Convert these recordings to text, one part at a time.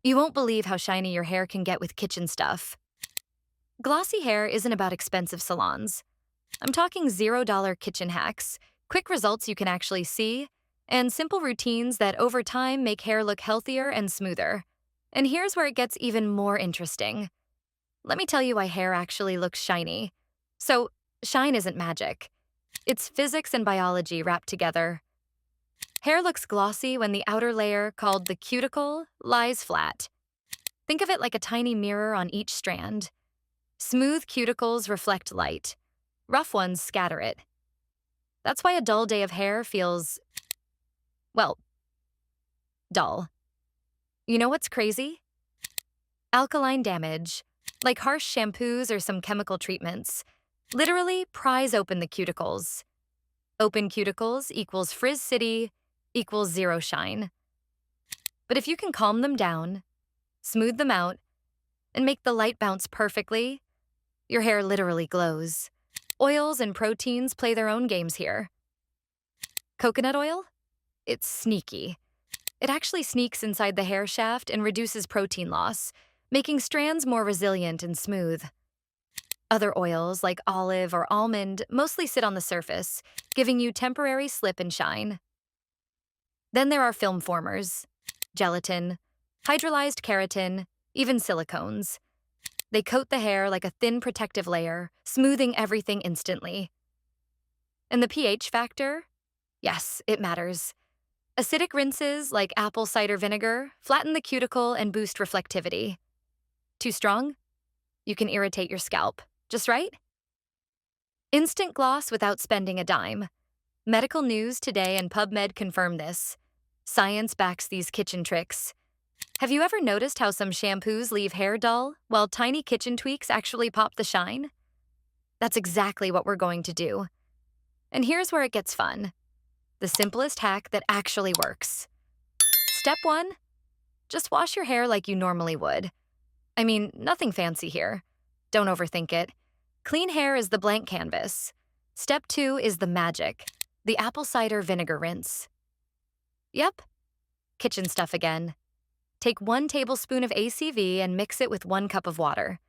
You won't believe how shiny your hair can get with kitchen stuff. Glossy hair isn't about expensive salons. I'm talking $0 kitchen hacks, quick results you can actually see, and simple routines that over time make hair look healthier and smoother. And here's where it gets even more interesting. Let me tell you why hair actually looks shiny. So, shine isn't magic. It's physics and biology wrapped together. Hair looks glossy when the outer layer, called the cuticle, lies flat. Think of it like a tiny mirror on each strand. Smooth cuticles reflect light. Rough ones scatter it. That's why a dull day of hair feels, well, dull. You know what's crazy? Alkaline damage, like harsh shampoos or some chemical treatments, literally prise open the cuticles. Open cuticles equals frizz city equals zero shine. But if you can calm them down, smooth them out, and make the light bounce perfectly, your hair literally glows. Oils and proteins play their own games here. Coconut oil? It's sneaky. It actually sneaks inside the hair shaft and reduces protein loss, making strands more resilient and smooth. Other oils, like olive or almond, mostly sit on the surface, giving you temporary slip and shine. Then there are film formers, gelatin, hydrolyzed keratin, even silicones. They coat the hair like a thin protective layer, smoothing everything instantly. And the pH factor? Yes, it matters. Acidic rinses, like apple cider vinegar, flatten the cuticle and boost reflectivity. Too strong? You can irritate your scalp. Just right? Instant gloss without spending a dime. Medical News Today and PubMed confirm this. Science backs these kitchen tricks. Have you ever noticed how some shampoos leave hair dull, while tiny kitchen tweaks actually pop the shine? That's exactly what we're going to do. And here's where it gets fun. The simplest hack that actually works. Step 1. Just wash your hair like you normally would. I mean, nothing fancy here. Don't overthink it. Clean hair is the blank canvas. Step 2 is the magic, the apple cider vinegar rinse. Yep, kitchen stuff again. Take 1 tablespoon of ACV and mix it with 1 cup of water.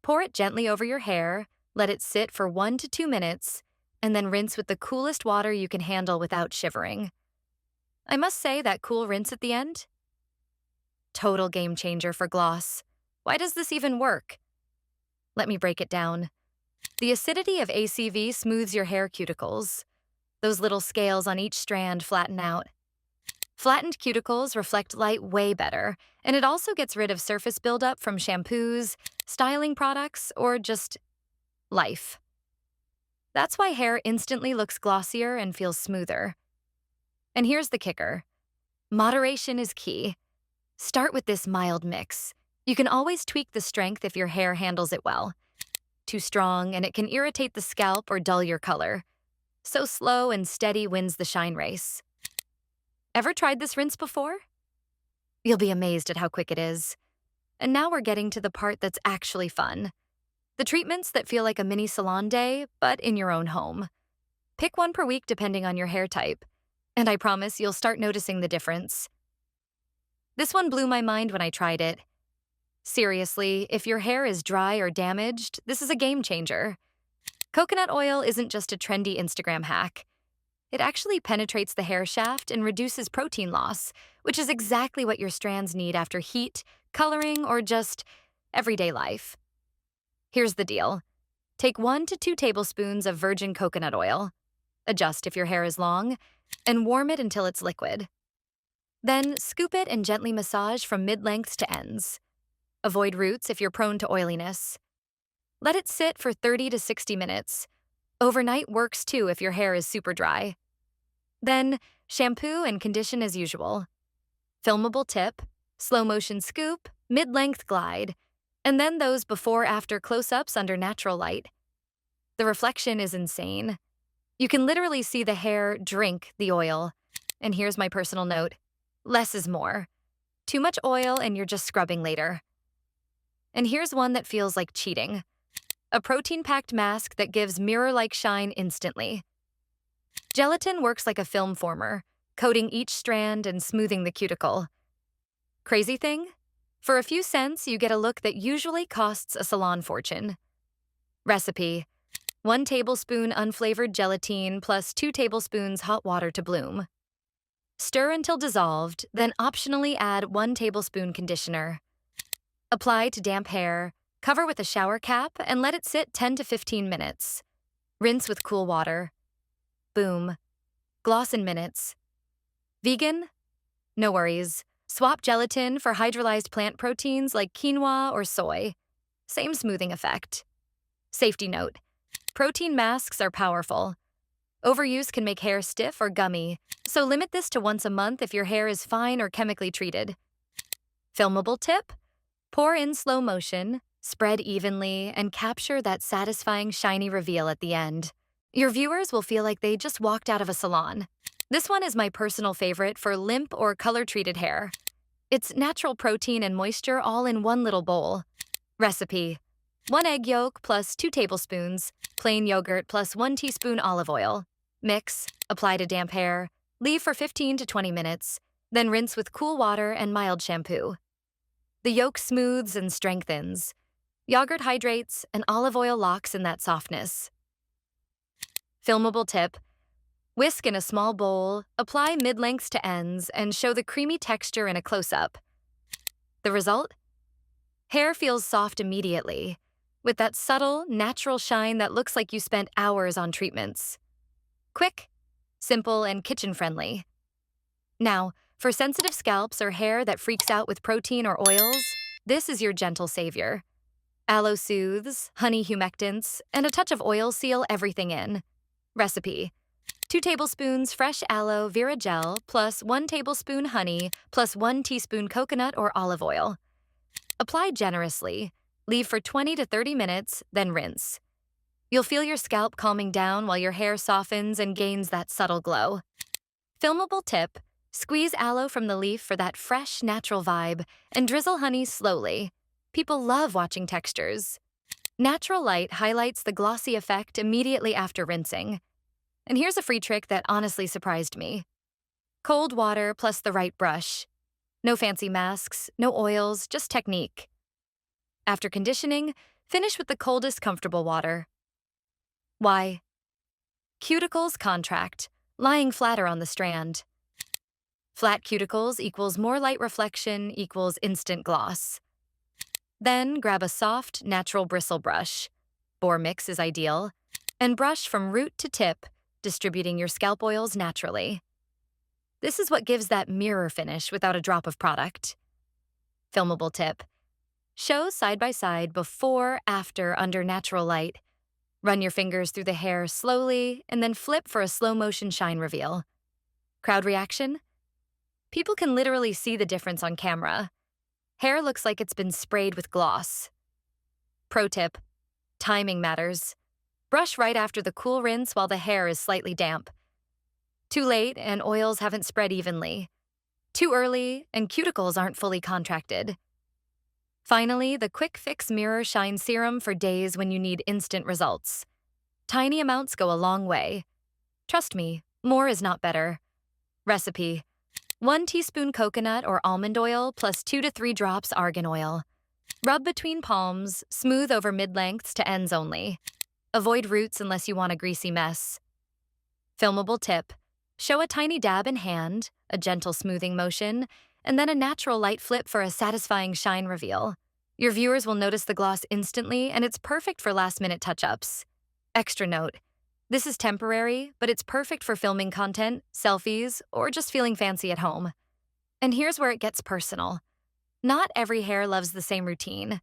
Pour it gently over your hair, let it sit for 1 to 2 minutes, and then rinse with the coolest water you can handle without shivering. I must say that cool rinse at the end? Total game changer for gloss. Why does this even work? Let me break it down. The acidity of ACV smooths your hair cuticles. Those little scales on each strand flatten out. Flattened cuticles reflect light way better, and it also gets rid of surface buildup from shampoos, styling products, or just life. That's why hair instantly looks glossier and feels smoother. And here's the kicker. Moderation is key. Start with this mild mix. You can always tweak the strength if your hair handles it well. Too strong, and it can irritate the scalp or dull your color. So slow and steady wins the shine race. Ever tried this rinse before? You'll be amazed at how quick it is. And now we're getting to the part that's actually fun. The treatments that feel like a mini salon day, but in your own home. Pick 1 per week depending on your hair type. And I promise you'll start noticing the difference. This one blew my mind when I tried it. Seriously, if your hair is dry or damaged, this is a game changer. Coconut oil isn't just a trendy Instagram hack. It actually penetrates the hair shaft and reduces protein loss, which is exactly what your strands need after heat, coloring, or just everyday life. Here's the deal. Take 1 to 2 tablespoons of virgin coconut oil. Adjust if your hair is long, and warm it until it's liquid. Then scoop it and gently massage from mid-lengths to ends. Avoid roots if you're prone to oiliness. Let it sit for 30 to 60 minutes. Overnight works too if your hair is super dry. Then, shampoo and condition as usual. Filmable tip, slow motion scoop, mid-length glide, and then those before-after close-ups under natural light. The reflection is insane. You can literally see the hair drink the oil. And here's my personal note. Less is more. Too much oil and you're just scrubbing later. And here's one that feels like cheating. A protein-packed mask that gives mirror-like shine instantly. Gelatin works like a film former, coating each strand and smoothing the cuticle. Crazy thing? For a few cents, you get a look that usually costs a salon fortune. Recipe: 1 tablespoon unflavored gelatine plus 2 tablespoons hot water to bloom. Stir until dissolved, then optionally add 1 tablespoon conditioner. Apply to damp hair, cover with a shower cap, and let it sit 10 to 15 minutes. Rinse with cool water. Boom. Gloss in minutes. Vegan? No worries. Swap gelatin for hydrolyzed plant proteins like quinoa or soy. Same smoothing effect. Safety note: protein masks are powerful. Overuse can make hair stiff or gummy, so limit this to once a month if your hair is fine or chemically treated. Filmable tip: pour in slow motion, spread evenly, and capture that satisfying shiny reveal at the end. Your viewers will feel like they just walked out of a salon. This one is my personal favorite for limp or color-treated hair. It's natural protein and moisture all in one little bowl. Recipe: 1 egg yolk plus 2 tablespoons, plain yogurt plus 1 teaspoon olive oil. Mix, apply to damp hair, leave for 15 to 20 minutes, then rinse with cool water and mild shampoo. The yolk smooths and strengthens. Yogurt hydrates, and olive oil locks in that softness. Filmable tip: whisk in a small bowl, apply mid-lengths to ends, and show the creamy texture in a close-up. The result? Hair feels soft immediately, with that subtle, natural shine that looks like you spent hours on treatments. Quick, simple, and kitchen-friendly. Now, for sensitive scalps or hair that freaks out with protein or oils, this is your gentle savior. Aloe soothes, honey humectants, and a touch of oil seal everything in. Recipe: 2 tablespoons fresh aloe vera gel plus 1 tablespoon honey plus 1 teaspoon coconut or olive oil. Apply generously, leave for 20 to 30 minutes, then rinse. You'll feel your scalp calming down while your hair softens and gains that subtle glow. Filmable tip: squeeze aloe from the leaf for that fresh, natural vibe, and drizzle honey slowly. People love watching textures. Natural light highlights the glossy effect immediately after rinsing. And here's a free trick that honestly surprised me. Cold water plus the right brush. No fancy masks, no oils, just technique. After conditioning, finish with the coldest comfortable water. Why? Cuticles contract, lying flatter on the strand. Flat cuticles equals more light reflection equals instant gloss. Then grab a soft, natural bristle brush. Boar mix is ideal. And brush from root to tip, distributing your scalp oils naturally. This is what gives that mirror finish without a drop of product. Filmable tip: show side by side before, after, under natural light. Run your fingers through the hair slowly, and then flip for a slow-motion shine reveal. Crowd reaction? People can literally see the difference on camera. Hair looks like it's been sprayed with gloss. Pro tip: timing matters. Brush right after the cool rinse while the hair is slightly damp. Too late and oils haven't spread evenly. Too early and cuticles aren't fully contracted. Finally, the Quick Fix Mirror Shine Serum for days when you need instant results. Tiny amounts go a long way. Trust me, more is not better. Recipe: 1 teaspoon coconut or almond oil plus 2 to 3 drops argan oil. Rub between palms, smooth over mid-lengths to ends only. Avoid roots unless you want a greasy mess. Filmable tip: show a tiny dab in hand, a gentle smoothing motion, and then a natural light flip for a satisfying shine reveal. Your viewers will notice the gloss instantly, and it's perfect for last-minute touch-ups. Extra note: this is temporary, but it's perfect for filming content, selfies, or just feeling fancy at home. And here's where it gets personal. Not every hair loves the same routine.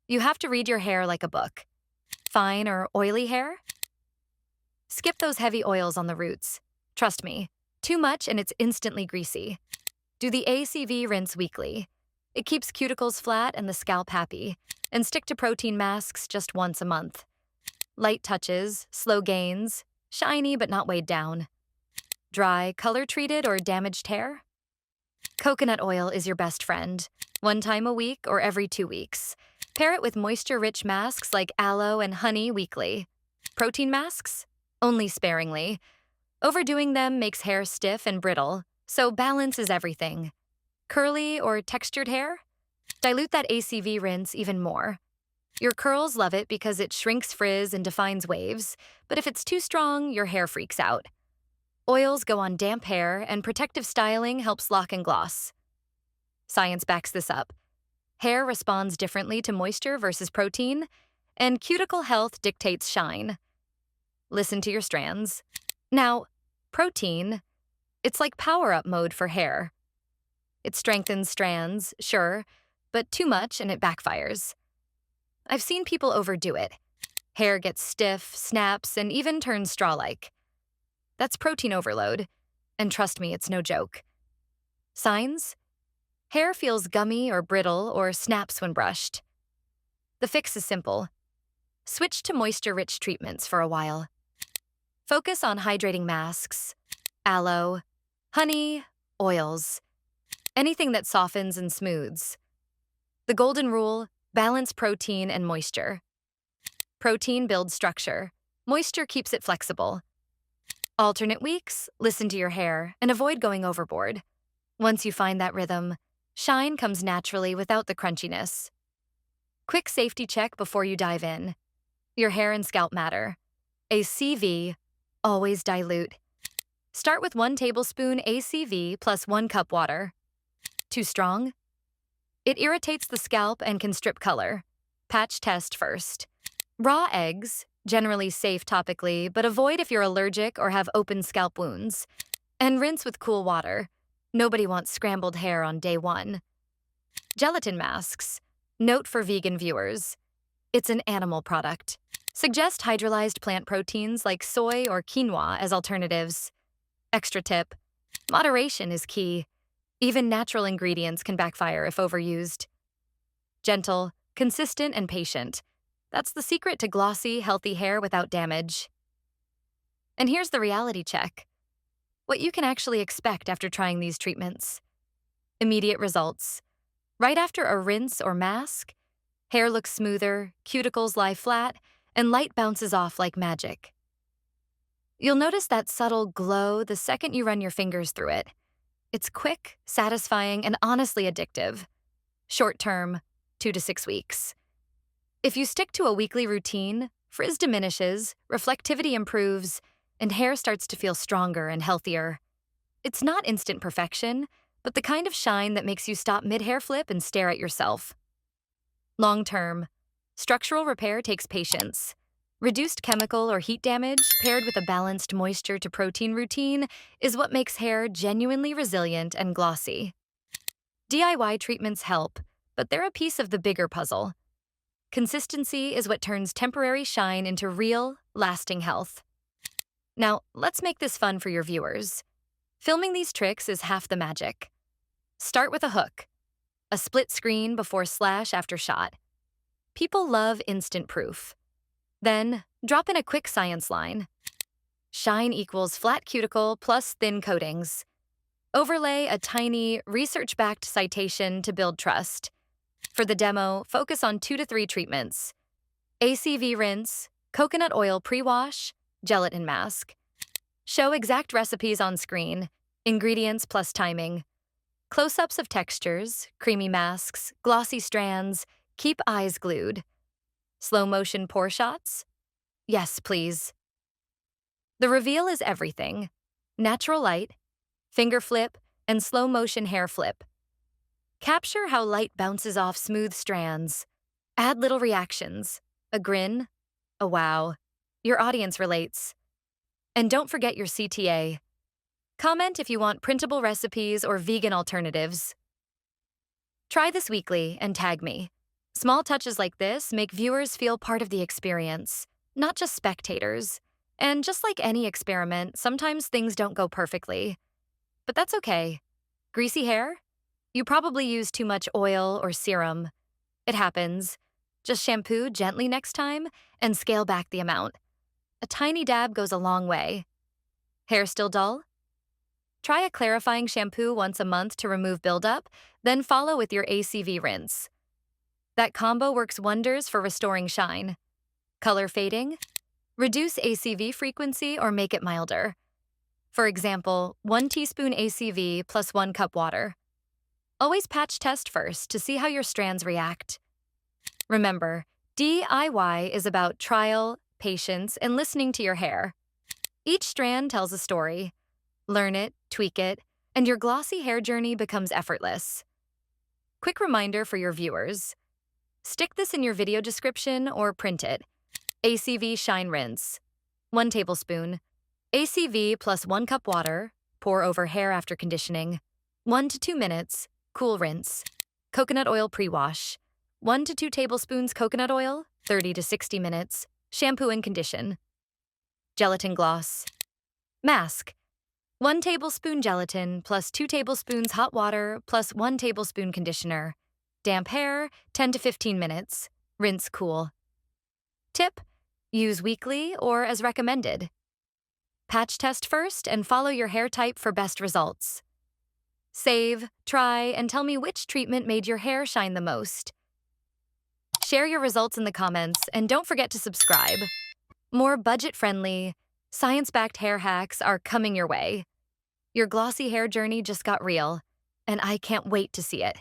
You have to read your hair like a book. Fine or oily hair? Skip those heavy oils on the roots. Trust me, too much and it's instantly greasy. Do the ACV rinse weekly. It keeps cuticles flat and the scalp happy. And stick to protein masks just once a month. Light touches, slow gains, shiny but not weighed down. Dry, color-treated, or damaged hair? Coconut oil is your best friend. 1 time a week or every 2 weeks. Pair it with moisture-rich masks like aloe and honey weekly. Protein masks? Only sparingly. Overdoing them makes hair stiff and brittle, so balance is everything. Curly or textured hair? Dilute that ACV rinse even more. Your curls love it because it shrinks frizz and defines waves, but if it's too strong, your hair freaks out. Oils go on damp hair, and protective styling helps lock and gloss. Science backs this up. Hair responds differently to moisture versus protein, and cuticle health dictates shine. Listen to your strands. Now, protein, it's like power-up mode for hair. It strengthens strands, sure, but too much and it backfires. I've seen people overdo it. Hair gets stiff, snaps, and even turns straw-like. That's protein overload, and trust me, it's no joke. Signs? Hair feels gummy or brittle or snaps when brushed. The fix is simple. Switch to moisture-rich treatments for a while. Focus on hydrating masks, aloe, honey, oils, anything that softens and smooths. The golden rule: balance protein and moisture. Protein builds structure. Moisture keeps it flexible. Alternate weeks, listen to your hair and avoid going overboard. Once you find that rhythm, shine comes naturally without the crunchiness. Quick safety check before you dive in. Your hair and scalp matter. ACV, always dilute. Start with 1 tablespoon ACV plus 1 cup water. Too strong? It irritates the scalp and can strip color. Patch test first. Raw eggs, generally safe topically, but avoid if you're allergic or have open scalp wounds. And rinse with cool water. Nobody wants scrambled hair on day 1. Gelatin masks. Note for vegan viewers: it's an animal product. Suggest hydrolyzed plant proteins like soy or quinoa as alternatives. Extra tip: moderation is key. Even natural ingredients can backfire if overused. Gentle, consistent, and patient. That's the secret to glossy, healthy hair without damage. And here's the reality check: what you can actually expect after trying these treatments. Immediate results. Right after a rinse or mask, hair looks smoother, cuticles lie flat, and light bounces off like magic. You'll notice that subtle glow the second you run your fingers through it. It's quick, satisfying, and honestly addictive. Short term, 2 to 6 weeks. If you stick to a weekly routine, frizz diminishes, reflectivity improves, and hair starts to feel stronger and healthier. It's not instant perfection, but the kind of shine that makes you stop mid-hair flip and stare at yourself. Long term, structural repair takes patience. Reduced chemical or heat damage paired with a balanced moisture to protein routine is what makes hair genuinely resilient and glossy. DIY treatments help, but they're a piece of the bigger puzzle. Consistency is what turns temporary shine into real, lasting health. Now, let's make this fun for your viewers. Filming these tricks is half the magic. Start with a hook. A split screen before slash after shot. People love instant proof. Then, drop in a quick science line. Shine equals flat cuticle plus thin coatings. Overlay a tiny, research-backed citation to build trust. For the demo, focus on 2 to 3 treatments: ACV rinse, coconut oil pre-wash, gelatin mask. Show exact recipes on screen, ingredients plus timing. Close-ups of textures, creamy masks, glossy strands, keep eyes glued. Slow-motion pour shots? Yes, please. The reveal is everything: natural light, finger flip, and slow-motion hair flip. Capture how light bounces off smooth strands. Add little reactions: a grin, a wow. Your audience relates. And don't forget your CTA. Comment if you want printable recipes or vegan alternatives. Try this weekly and tag me. Small touches like this make viewers feel part of the experience, not just spectators. And just like any experiment, sometimes things don't go perfectly. But that's okay. Greasy hair? You probably use too much oil or serum. It happens. Just shampoo gently next time and scale back the amount. A tiny dab goes a long way. Hair still dull? Try a clarifying shampoo once a month to remove buildup, then follow with your ACV rinse. That combo works wonders for restoring shine. Color fading? Reduce ACV frequency or make it milder. For example, 1 teaspoon ACV plus 1 cup water. Always patch test first to see how your strands react. Remember, DIY is about trial, patience, and listening to your hair. Each strand tells a story. Learn it, tweak it, and your glossy hair journey becomes effortless. Quick reminder for your viewers. Stick this in your video description or print it. ACV Shine Rinse. 1 tablespoon. ACV plus 1 cup water. Pour over hair after conditioning. 1 to 2 minutes. Cool rinse. Coconut oil pre-wash. 1 to 2 tablespoons coconut oil. 30 to 60 minutes. Shampoo and condition. Gelatin gloss. Mask. 1 tablespoon gelatin plus 2 tablespoons hot water plus 1 tablespoon conditioner. Damp hair, 10 to 15 minutes. Rinse cool. Tip: use weekly or as recommended. Patch test first and follow your hair type for best results. Save, try, and tell me which treatment made your hair shine the most. Share your results in the comments and don't forget to subscribe. More budget-friendly, science-backed hair hacks are coming your way. Your glossy hair journey just got real, and I can't wait to see it.